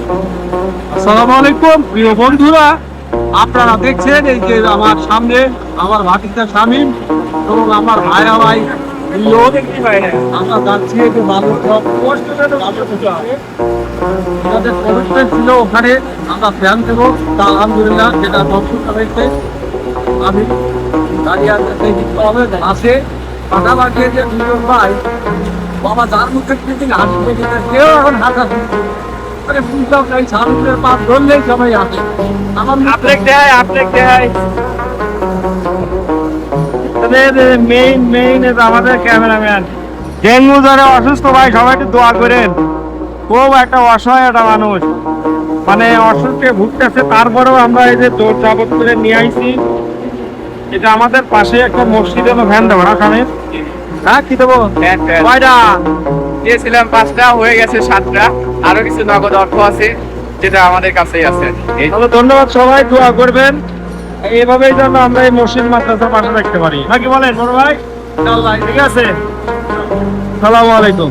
আসসালামু আলাইকুম প্রিয় বন্ধুরা, আপনারা দেখছেন এই যে আমার সামনে আমার ভাতিজা শামীম এবং আমার ভাইরা ভাই লোক আমরা যাচ্ছি এই যে বালুরঘাট আমাদের কমিটমেন্ট ছিল ওখানে আমরা ফ্যান দেবো, তা আলহামদুলিল্লাহ যেটা দর্শক হয়েছে। আমি দাঁড়িয়ে আসে পাঠা লাগিয়ে যে দুজন ভাই বাবা যার মুখে কিন্তু হাসি দেখে কেউ এখন হাসা আরে বুঝলাম না, এই সামনের পাত ধরলেই সবাই আসে আমার মেইন আমাদের ক্যামেরাম্যান ডেঙ্গু জ্বরে অসুস্থ ভাই, সবাই একটু দোয়া করেন। খুব একটা অসহায় একটা মানুষ, মানে অসুখে ভুগতেছে, তারপরেও আমরা এই যে জোর জাবত করে নিয়ে আইছি। এটা আমাদের পাশে একটা মসজিদে ভ্যান দেবো না স্বামীর? হ্যাঁ কি দেবো? কয়টা দিয়েছিলাম 5টা, হয়ে গেছে 7টা। আরো কিছু নগদ অর্থ আছে যেটা আমাদের কাছেই আছে। তাহলে ধন্যবাদ, সবাই দোয়া করবেন এইভাবেই যেন আমরা এই মসজিদ মাদ্রাসার পাশে রাখতে পারি, নাকি বলেন বড় ভাই? ঠিক আছে, সালামু আলাইকুম।